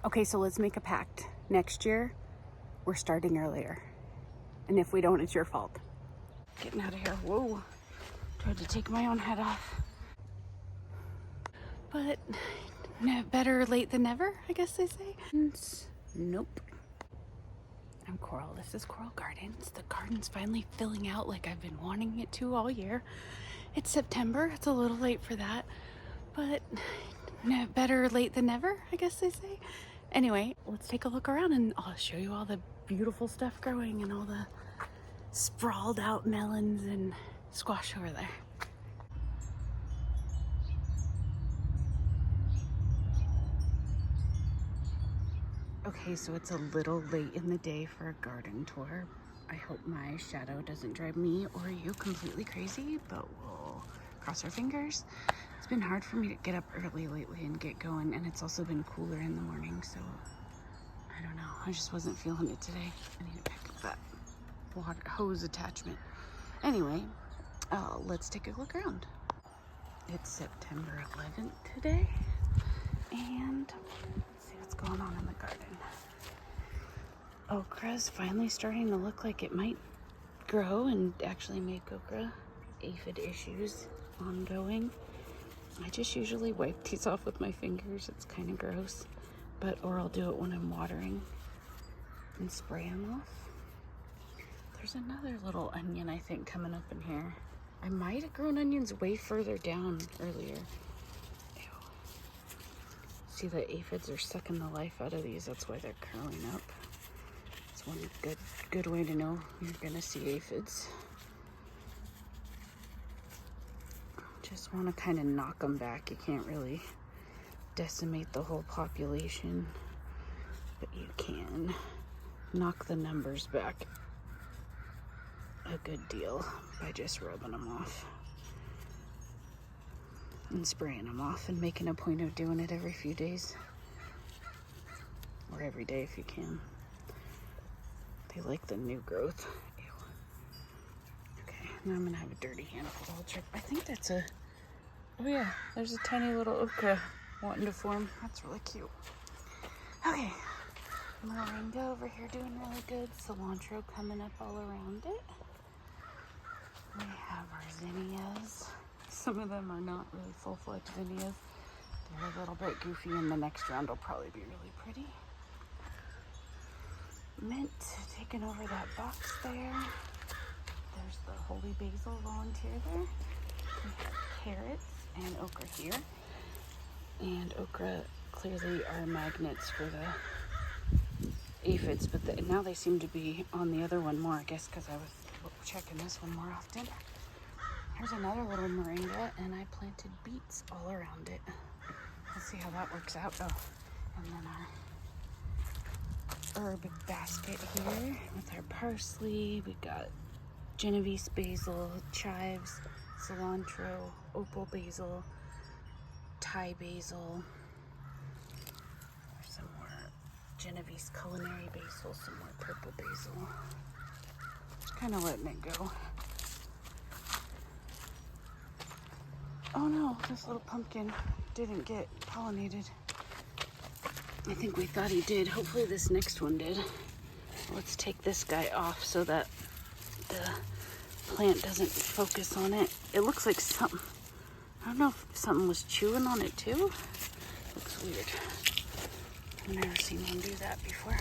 Okay, so let's make a pact. Next year, we're starting earlier. And if we don't, it's your fault. Getting out of here. Whoa. Tried to take my own head off. But better late than never, I guess they say. Nope. I'm Coral. This is Coral Gardens. The garden's finally filling out like I've been wanting it to all year. It's September. It's a little late for that. But better late than never, I guess they say. Anyway, let's take a look around and I'll show you all the beautiful stuff growing and all the sprawled out melons and squash over there. Okay, so it's a little late in the day for a garden tour. I hope my shadow doesn't drive me or you completely crazy, but we'll cross our fingers. It's been hard for me to get up early lately and get going, and it's also been cooler in the morning, so I don't know. I just wasn't feeling it today. I need to pick up that water hose attachment. Anyway, let's take a look around. It's September 11th today, and let's see what's going on in the garden. Okra's finally starting to look like it might grow and actually make okra. Aphid issues ongoing. I just usually wipe these off with my fingers. It's kind of gross, or I'll do it when I'm watering and spray them off. There's another little onion, I think, coming up in here. I might have grown onions way further down earlier. Ew. See, the aphids are sucking the life out of these. That's why they're curling up. It's one good way to know you're gonna see aphids. Just want to kind of knock them back. You can't really decimate the whole population, but you can knock the numbers back a good deal by just rubbing them off and spraying them off and making a point of doing it every few days or every day if you can. They like the new growth. Ew. Okay, now I'm gonna have a dirty handful of the whole trip. I think that's a, oh yeah, there's a tiny little okra wanting to form. That's really cute. Okay, moringa over here doing really good. Cilantro coming up all around it. We have our zinnias. Some of them are not really full-fledged zinnias. They're a little bit goofy, and the next round will probably be really pretty. Mint taking over that box there. There's the holy basil volunteer there. We have carrots and okra here. And okra clearly are magnets for the aphids, but now they seem to be on the other one more, I guess, because I was checking this one more often. Here's another little moringa, and I planted beets all around it. Let's see how that works out. Oh, and then our herb basket here with our parsley. We got Genovese basil, chives, cilantro, opal basil, Thai basil. There's some more Genovese culinary basil, some more purple basil. Just kind of letting it go. Oh no, this little pumpkin didn't get pollinated. I think we thought he did. Hopefully this next one did. Let's take this guy off so that the plant doesn't focus on it. It looks like something, I don't know if something was chewing on it too. Looks weird. I've never seen one do that before.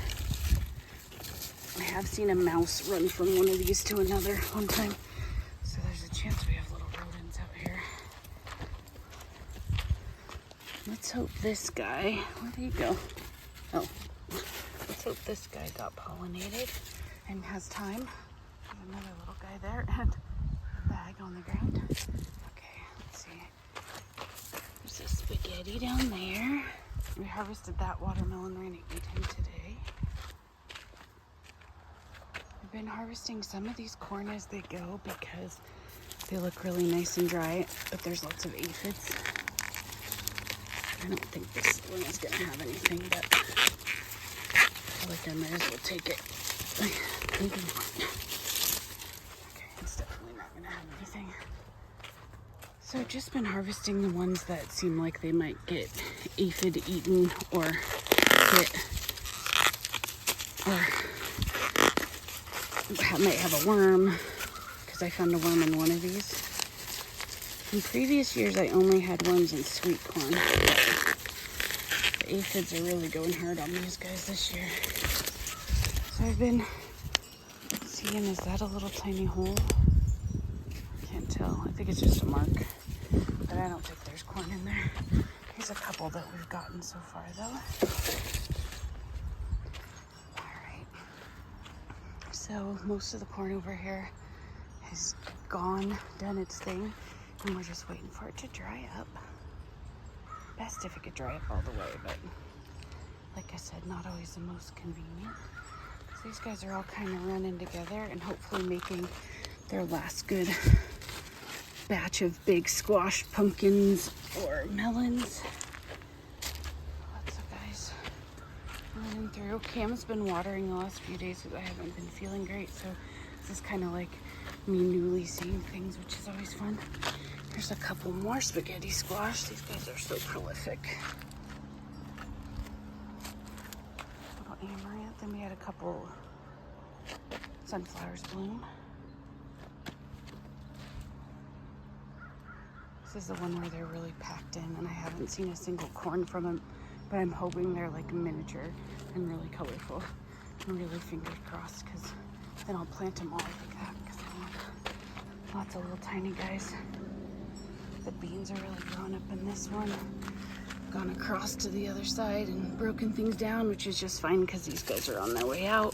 I have seen a mouse run from one of these to another one time. So there's a chance we have little rodents out here. Let's hope this guy, where did he go? Oh, let's hope this guy got pollinated and has time. There's another little guy there and a bag on the ground. Okay, let's see. There's a spaghetti down there. We harvested that watermelon. We're gonna eat him today. I've been harvesting some of these corn as they go because they look really nice and dry, but there's lots of aphids. I don't think this one is gonna have anything, but I feel like I might as well take it. Okay, it's definitely not gonna have anything. So I've just been harvesting the ones that seem like they might get aphid eaten or it, or might have a worm, because I found a worm in one of these. In previous years, I only had worms in sweet corn. The aphids are really going hard on these guys this year. So I've been seeing, is that a little tiny hole? I can't tell. I think it's just a mark. But I don't think there's corn in there. Here's a couple that we've gotten so far, though. Alright. So most of the corn over here has gone, done its thing. And we're just waiting for it to dry up. Best if it could dry up all the way, but like I said, not always the most convenient. So these guys are all kind of running together and hopefully making their last good batch of big squash, pumpkins, or melons. Lots of guys running through. Cam's been watering the last few days because I haven't been feeling great, so this is kind of like me newly seeing things, which is always fun. There's a couple more spaghetti squash. These guys are so prolific. Little amaranth. Then we had a couple sunflowers bloom. This is the one where they're really packed in, and I haven't seen a single corn from them, but I'm hoping they're like miniature and really colorful. I'm really fingers crossed, because then I'll plant them all like that, because I want lots of little tiny guys. The beans are really growing up in this one. Gone across to the other side and broken things down, which is just fine because these guys are on their way out.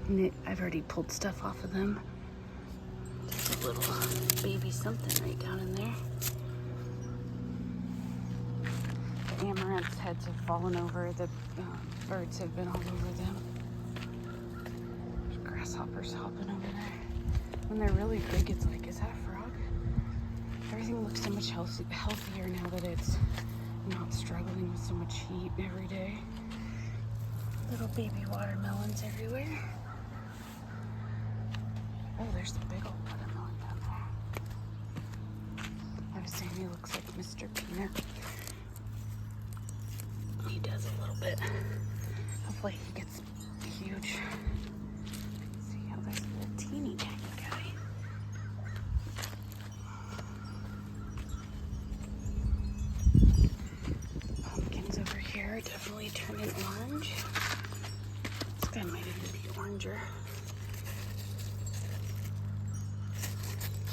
And I've already pulled stuff off of them. There's a little baby something right down in there. The amaranth's heads have fallen over. The birds have been all over them. There's grasshoppers hopping over there. When they're really big, it's like, is that a frog? Everything looks so much healthier now that it's not struggling with so much heat every day. Little baby watermelons everywhere. Oh, there's a big old watermelon down there. I was saying he looks like Mr. Peanut. He does a little bit. Hopefully he gets huge. See how there's a little teeny tiny guy. Pumpkins over here are definitely turning orange. This guy might even be oranger.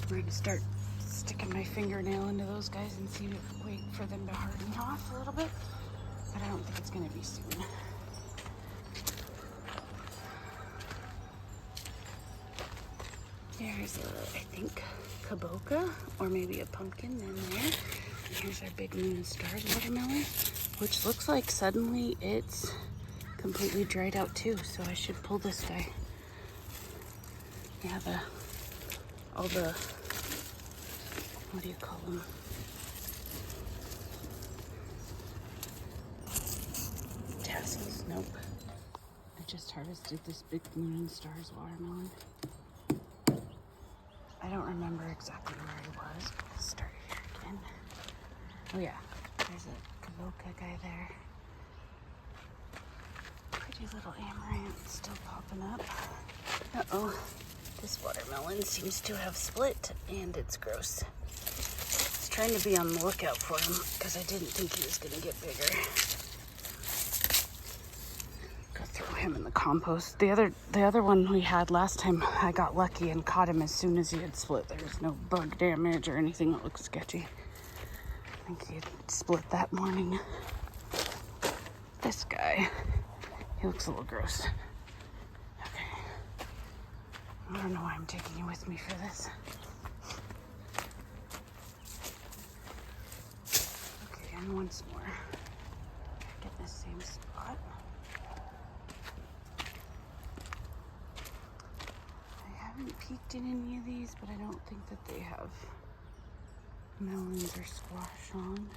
I'm going to start sticking my fingernail into those guys and wait for them to harden off a little bit. But I don't think it's going to be soon. There's I think, kaboka, or maybe a pumpkin in there. And here's our big moon and stars watermelon, which looks like suddenly it's completely dried out too. So I should pull this guy. Yeah, all the, what do you call them? Tassels, nope. I just harvested this big moon and stars watermelon. I don't remember exactly where he was. Let's start here again. Oh yeah, there's a kaboka guy there. Pretty little amaranth still popping up. Uh-oh. This watermelon seems to have split, and it's gross. I was trying to be on the lookout for him because I didn't think he was going to get bigger. Go throw him in the compost. The other one we had last time, I got lucky and caught him as soon as he had split. There was no bug damage or anything that looked sketchy. I think he had split that morning. This guy, he looks a little gross. I don't know why I'm taking you with me for this. Okay, and once more. Get in the same spot. I haven't peeked in any of these, but I don't think that they have melons or squash on.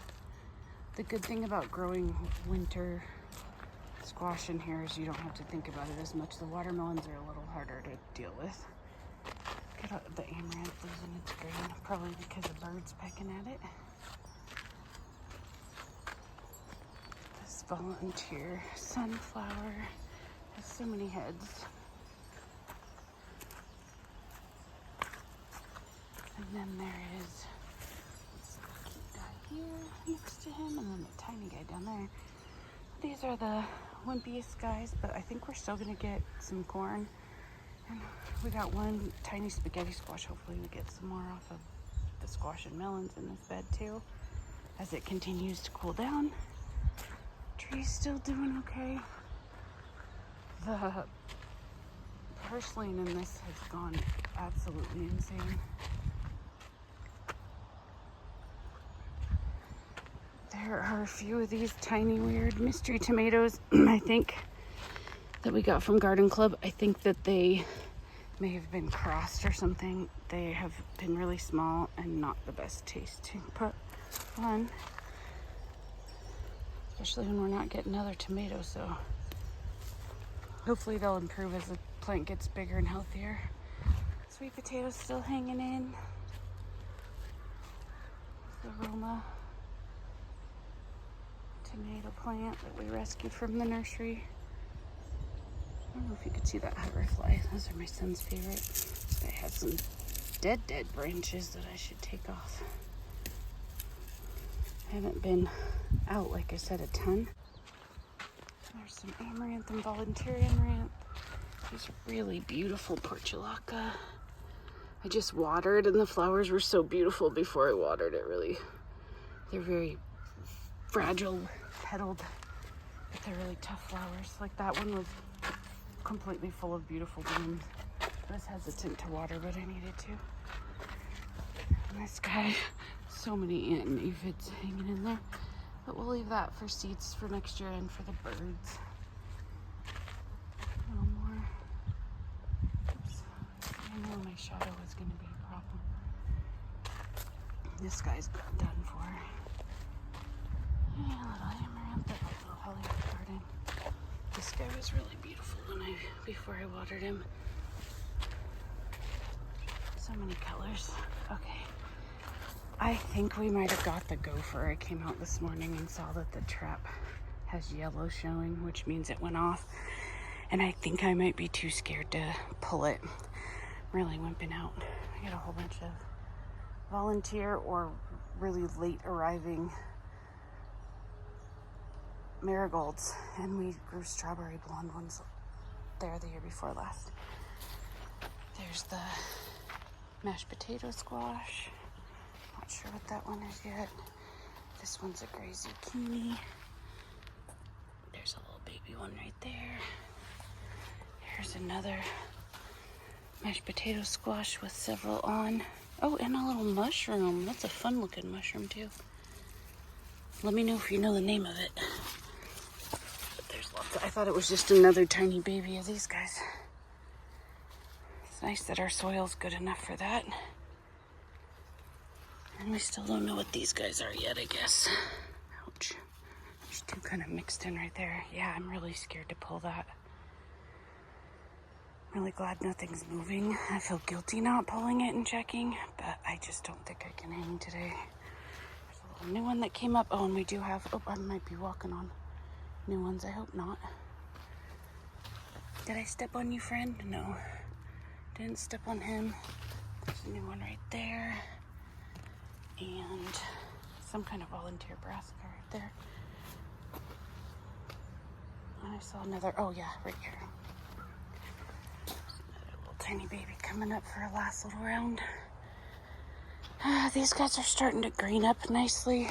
The good thing about growing winter squash in here is you don't have to think about it as much. The watermelons are a little harder to deal with. Look at the amaranth losing its green, probably because the bird's pecking at it. volunteer sunflower. Has so many heads. And then there is this cute guy here next to him, and then the tiny guy down there. These are the wimpiest guys, but I think we're still gonna get some corn. And we got one tiny spaghetti squash. Hopefully we get some more off of the squash and melons in this bed too, as it continues to cool down. Tree's still doing okay. The purslane in this has gone absolutely insane. There are a few of these tiny weird mystery tomatoes, I think, that we got from Garden Club. I think that they may have been crossed or something. They have been really small and not the best tasting, but fun. Especially when we're not getting other tomatoes, so hopefully they'll improve as the plant gets bigger and healthier. Sweet potatoes still hanging in. The Roma tomato plant that we rescued from the nursery. I don't know if you could see that hoverfly. Those are my son's favorite. This guy has some dead branches that I should take off. I haven't been out, like I said, a ton. There's some amaranth and volunteer amaranth. These are really beautiful portulaca. I just watered and the flowers were so beautiful before I watered it, really. They're very fragile, petaled, but they're really tough flowers. Like that one was completely full of beautiful blooms. I was hesitant to water, but I needed to. And this guy, so many ant and aphids hanging in there. But we'll leave that for seeds for next year and for the birds. A little more. Oops. I know my shadow was going to be a problem. This guy's done for. Yeah, a little amaranth, a little Hollywood garden. This guy was really beautiful before I watered him. So many colors. Okay. I think we might have got the gopher. I came out this morning and saw that the trap has yellow showing, which means it went off. And I think I might be too scared to pull it. I'm really wimping out. I got a whole bunch of volunteer or really late arriving marigolds, and we grew strawberry blonde ones there the year before last. There's the mashed potato squash. Not sure what that one is yet. This one's a gray zucchini. There's a little baby one right there. Here's another mashed potato squash with several on. Oh, and a little mushroom. That's a fun looking mushroom too. Let me know if you know the name of it. But there's lots. I thought it was just another tiny baby of these guys. It's nice that our soil's good enough for that. And we still don't know what these guys are yet, I guess. Ouch. There's two kind of mixed in right there. Yeah, I'm really scared to pull that. Really glad nothing's moving. I feel guilty not pulling it and checking, but I just don't think I can hang today. There's a little new one that came up. Oh, and we do have, I might be walking on new ones. I hope not. Did I step on you, friend? No. Didn't step on him. There's a new one right there. And some kind of volunteer brassica right there. And I saw another, oh yeah, right here. Tiny baby coming up for a last little round. These guys are starting to green up nicely,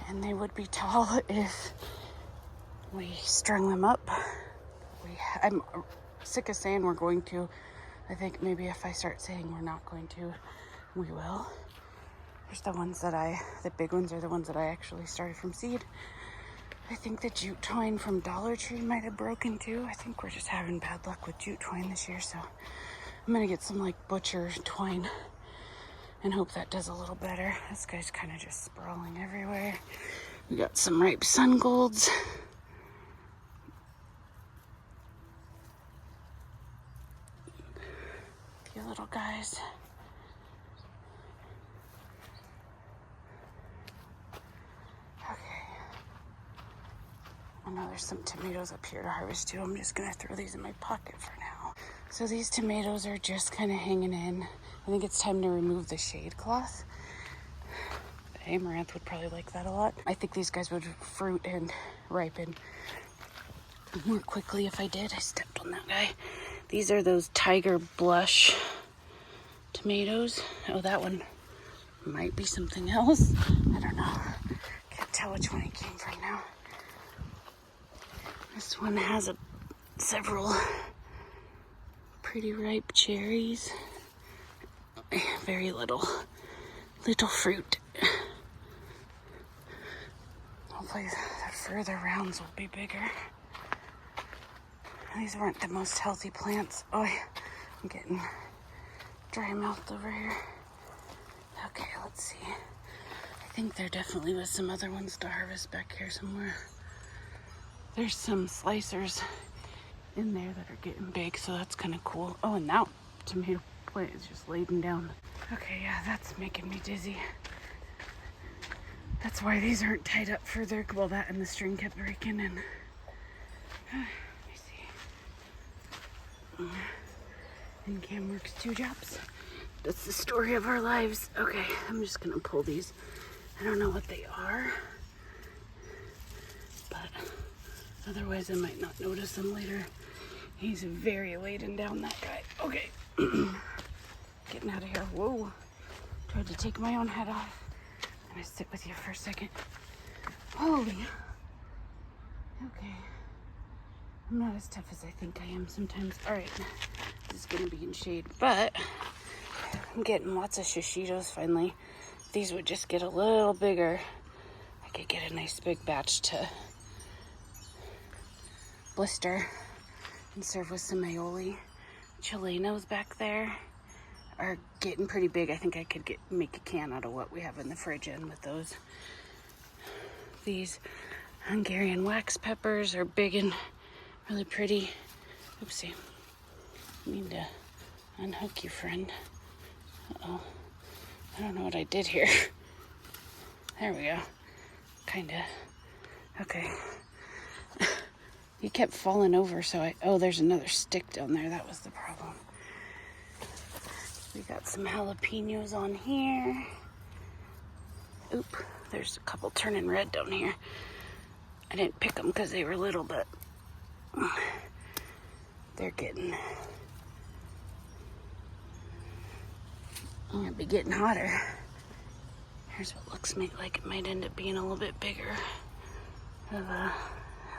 and they would be tall if we strung them up. I'm sick of saying we're going to. I think maybe if I start saying we're not going to, we will. There's the ones that the big ones are the ones that I actually started from seed. I think the jute twine from Dollar Tree might have broken too. I think we're just having bad luck with jute twine this year, so I'm gonna get some like butcher twine and hope that does a little better. This guy's kind of just sprawling everywhere. We got some ripe sun golds. A few little guys. I know there's some tomatoes up here to harvest too. I'm just gonna throw these in my pocket for now. So these tomatoes are just kind of hanging in. I think it's time to remove the shade cloth. Amaranth would probably like that a lot. I think these guys would fruit and ripen more quickly if I did. I stepped on that guy. These are those Tiger Blush tomatoes. Oh, that one might be something else. I don't know. Can't tell which one it came from now. This one has several pretty ripe cherries. Very little fruit. Hopefully the further rounds will be bigger. These weren't the most healthy plants. Oh, I'm getting dry mouthed over here. Okay, let's see. I think there definitely was some other ones to harvest back here somewhere. There's some slicers in there that are getting big, so that's kind of cool. Oh, and that tomato plant is just laden down. Okay, yeah, that's making me dizzy. That's why these aren't tied up further. Well, that and the string kept breaking, and let me see. And Cam works 2 jobs. That's the story of our lives. Okay, I'm just gonna pull these. I don't know what they are, but otherwise I might not notice them later. He's very laden down, that guy. Okay, getting out of here. Whoa, tried to take my own head off. I'm gonna sit with you for a second. Holy, okay. I'm not as tough as I think I am sometimes. All right, this is gonna be in shade, but I'm getting lots of shishitos finally. If these would just get a little bigger, I could get a nice big batch to blister and serve with some aioli. Chilenos back there are getting pretty big. I think I could make a can out of what we have in the fridge and with those. These Hungarian wax peppers are big and really pretty. Oopsie. Need to unhook you, friend. Uh-oh. I don't know what I did here. There we go. Kinda. Okay. He kept falling over, so oh, there's another stick down there. That was the problem. We got some jalapenos on here. Oop, there's a couple turning red down here. I didn't pick them because they were little, but they're getting, I'm gonna be getting hotter. Here's what looks like it might end up being a little bit bigger of a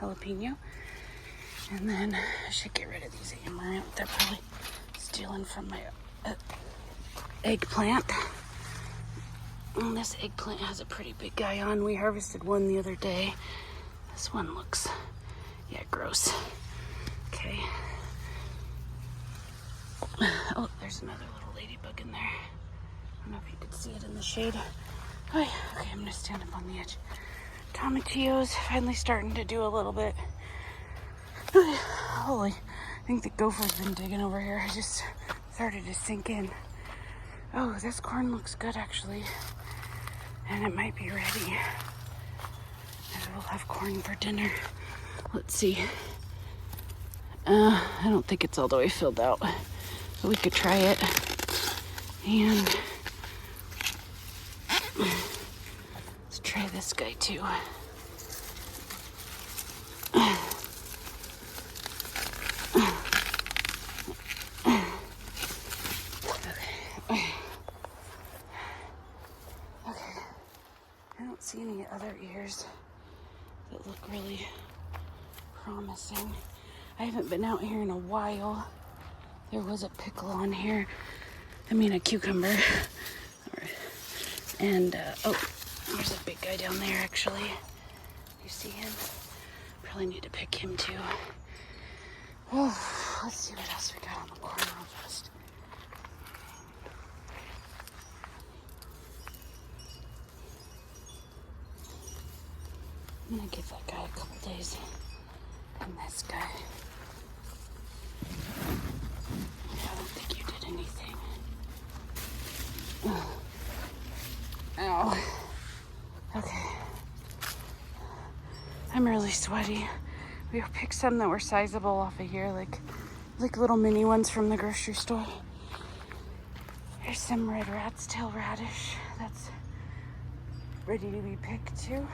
jalapeno. And then I should get rid of these amaranth. They're probably stealing from my eggplant. And this eggplant has a pretty big guy on. We harvested one the other day. This one looks, yeah, gross. Okay. Oh, there's another little ladybug in there. I don't know if you could see it in the shade. Oh, yeah. Okay, I'm gonna stand up on the edge. Tomatillos finally starting to do a little bit. Holy, I think the gopher's been digging over here. I just started to sink in. Oh, this corn looks good actually. And it might be ready. Maybe we'll have corn for dinner. Let's see. I don't think it's all the way filled out, but we could try it. And let's try this guy too. See any other ears that look really promising. I haven't been out here in a while. There was a pickle on here. I mean a cucumber. And oh, there's a big guy down there actually. You see him? Probably need to pick him too. Oh, let's see what else we got on the corner real fast. I'm gonna give that guy a couple days. And this guy. I don't think you did anything. Ow. Okay. I'm really sweaty. We picked some that were sizable off of here, like little mini ones from the grocery store. Here's some red rat's tail radish that's ready to be picked too.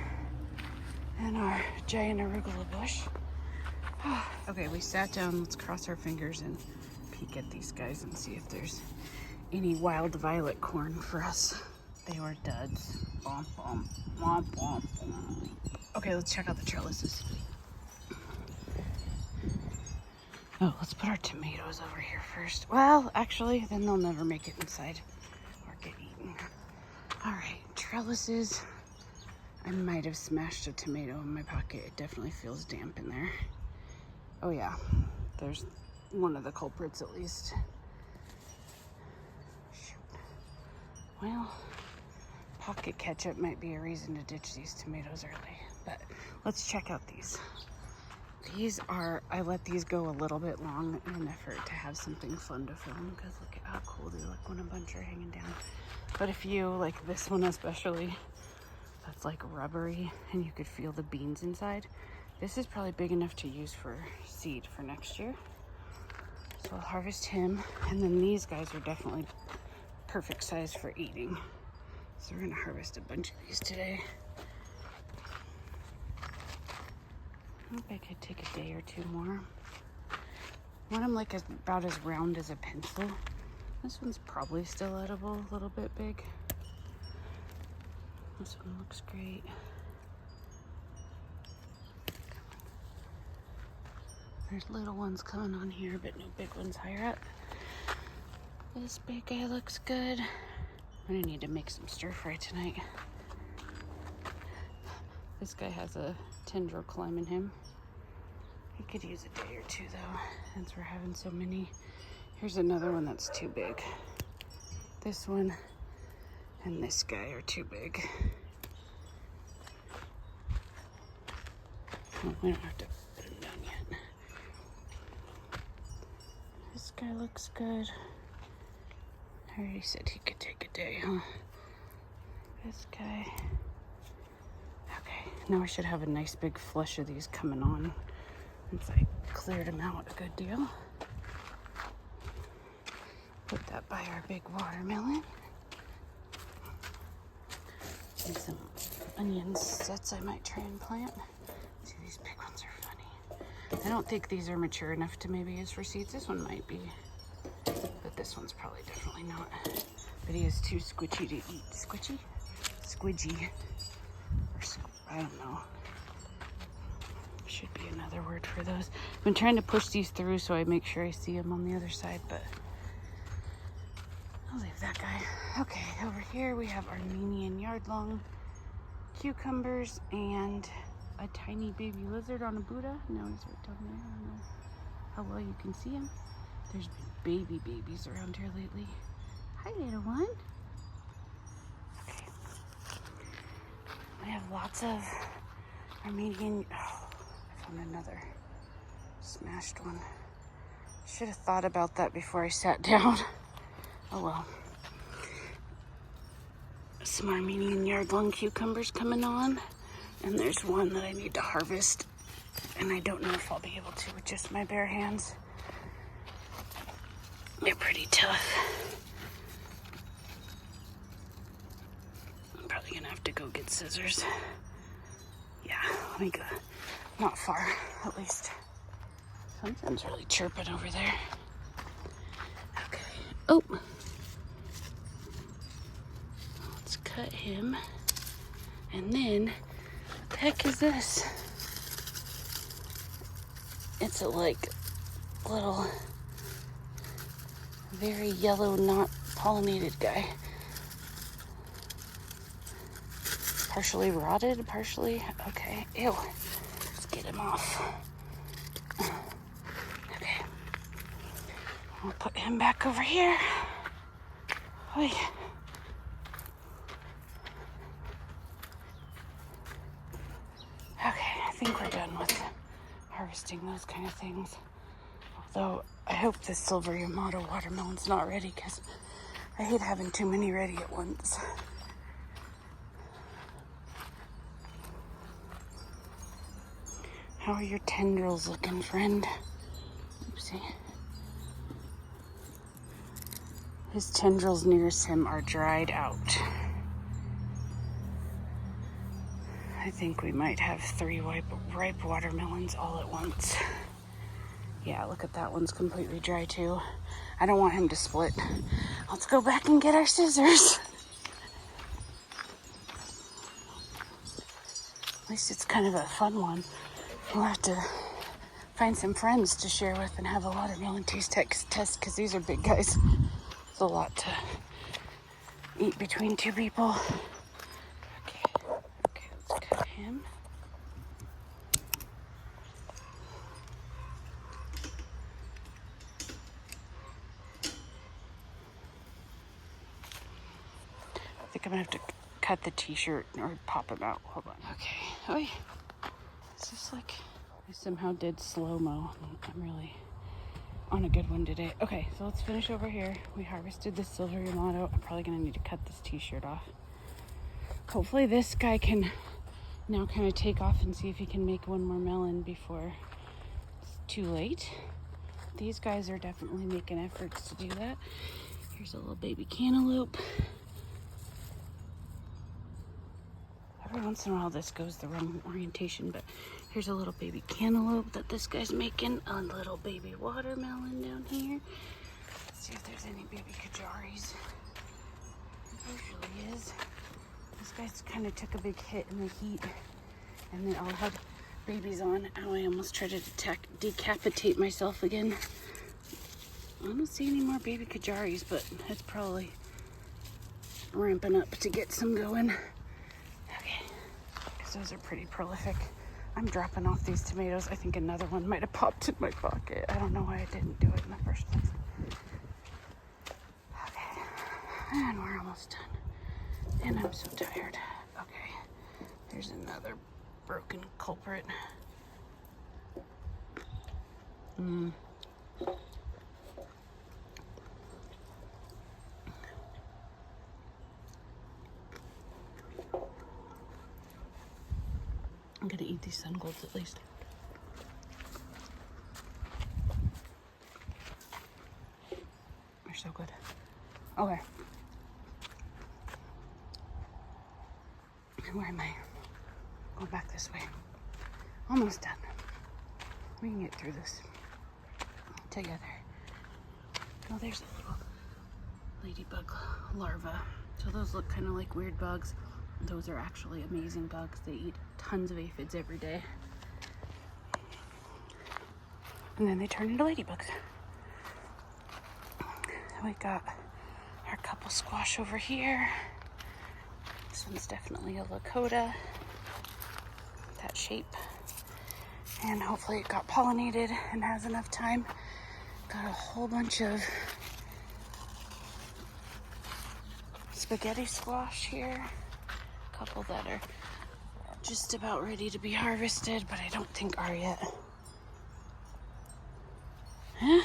And our giant arugula bush. Okay, we sat down. Let's cross our fingers and peek at these guys and see if there's any wild violet corn for us. They were duds. Womp, womp, womp, womp, womp. Okay, let's check out the trellises. Oh, let's put our tomatoes over here first. Well, actually, then they'll never make it inside or get eaten. All right, trellises. I might have smashed a tomato in my pocket. It definitely feels damp in there. Oh yeah, there's one of the culprits at least. Shoot. Well, pocket ketchup might be a reason to ditch these tomatoes early, but let's check out these. These are, I let these go a little bit long in an effort to have something fun to film, because look at how cool they look when a bunch are hanging down. But if you, like this one especially, that's like rubbery and you could feel the beans inside, this is probably big enough to use for seed for next year. So I'll harvest him, and then these guys are definitely perfect size for eating. So we're gonna harvest a bunch of these today. I think I could take a day or two more. I want them like about as round as a pencil. This one's probably still edible, a little bit big. This one looks great. There's little ones coming on here, but no big ones higher up. This big guy looks good. I'm gonna need to make some stir fry tonight. This guy has a tendril climbing him. He could use a day or two though, since we're having so many. Here's another one that's too big. This one and this guy are too big. Oh, we don't have to put him down yet. This guy looks good. I already said he could take a day, huh? This guy. Okay, now I should have a nice big flush of these coming on once I cleared them out a good deal. Put that by our big watermelon. And some onion sets I might try and plant. See, these big ones are funny. I don't think these are mature enough to maybe use for seeds. This one might be, but this one's probably definitely not. But he is too squishy to eat. Squishy? Squidgy. I don't know. Should be another word for those. I've been trying to push these through so I make sure I see them on the other side, but I'll leave that guy. Okay, over here we have Armenian yard-long cucumbers and a tiny baby lizard on a Buddha. No, he's right down there. I don't know how well you can see him. There's been babies around here lately. Hi, little one. Okay. We have lots of Armenian. Oh, I found another smashed one. Should have thought about that before I sat down. Oh well. Some Armenian yard-long cucumbers coming on. And there's one that I need to harvest. And I don't know if I'll be able to with just my bare hands. They're pretty tough. I'm probably gonna have to go get scissors. Yeah, let me go. Not far, at least. Something's really chirping over there. Okay. Oh. Let's cut him. And then, what the heck is this? It's a like little, very yellow, not pollinated guy. Partially rotted, partially, okay, ew. Let's get him off. Okay. We'll put him back over here. Oy. Okay, I think we're done with harvesting those kind of things. Although I hope this silver Yamato watermelon's not ready, because I hate having too many ready at once. How are your tendrils looking, friend? Oopsie. His tendrils nearest him are dried out. I think we might have 3 ripe watermelons all at once. Yeah, look at that one's completely dry too. I don't want him to split. Let's go back and get our scissors. At least it's kind of a fun one. We'll have to find some friends to share with and have a watermelon taste test because these are big guys. It's a lot to eat between 2 people. Okay, let's cut him. I think I'm gonna have to cut the t-shirt or pop him out. Hold on. Okay. Oh, it's just like I somehow did slow-mo. I'm really on a good one today. Okay, so let's finish over here. We harvested the silver Yamato. I'm probably gonna need to cut this t-shirt off. Hopefully this guy can now kind of take off and see if he can make one more melon before it's too late. These guys are definitely making efforts to do that. Here's a little baby cantaloupe. Every once in a while this goes the wrong orientation, but here's a little baby cantaloupe that this guy's making. A little baby watermelon down here. Let's see if there's any baby kajaris. There usually is. This guy's kind of took a big hit in the heat, and then I'll have babies on. Ow, I almost tried to decapitate myself again. I don't see any more baby kajaris, but it's probably ramping up to get some going. Those are pretty prolific. I'm dropping off these tomatoes. I think another one might have popped in my pocket. I don't know why I didn't do it in the first place. Okay, and we're almost done. And I'm so tired. Okay, there's another broken culprit. I'm gonna eat these sun golds at least. They're so good. Okay. Where am I? Going back this way. Almost done. We can get through this together. Oh, there's a little ladybug larva. So those look kind of like weird bugs. Those are actually amazing bugs. They eat tons of aphids every day. And then they turn into ladybugs. We got our couple squash over here. This one's definitely a Lakota. That shape. And hopefully it got pollinated and has enough time. Got a whole bunch of spaghetti squash here. A couple that are just about ready to be harvested, but I don't think are yet. Huh?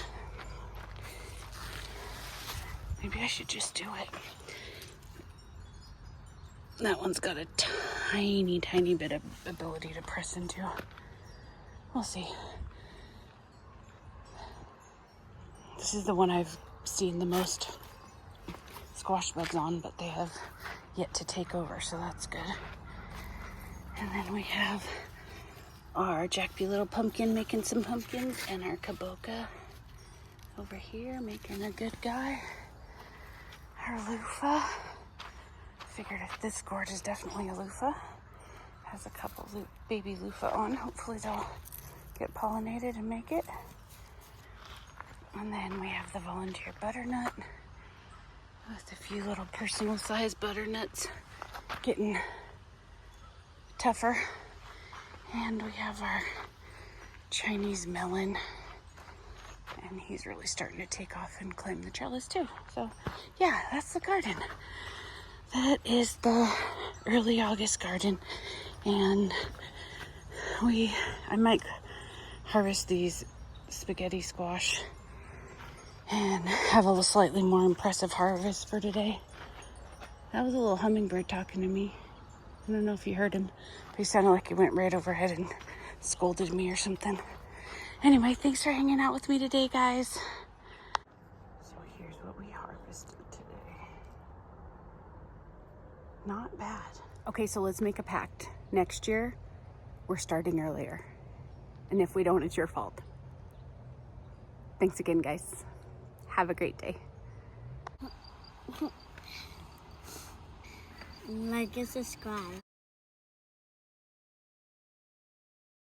Maybe I should just do it. That one's got a tiny, tiny bit of ability to press into. We'll see. This is the one I've seen the most squash bugs on, but they have yet to take over, so that's good. And then we have our Jack B. Little pumpkin making some pumpkins, and our Kaboka over here making a good guy. Our loofah. Figured if this gourd is definitely a loofah. Has a couple baby loofah on. Hopefully they'll get pollinated and make it. And then we have the volunteer butternut with a few little personal size butternuts getting tougher. And we have our Chinese melon, and he's really starting to take off and claim the trellis too. So yeah, that's the garden. That is the early August garden. And I might harvest these spaghetti squash and have a slightly more impressive harvest for today. That was a little hummingbird talking to me. I don't know if you heard him, but he sounded like he went right overhead and scolded me or something. Anyway, thanks for hanging out with me today, guys. So here's what we harvested today. Not bad. Okay, so let's make a pact. Next year, we're starting earlier. And if we don't, it's your fault. Thanks again, guys. Have a great day. Like and subscribe.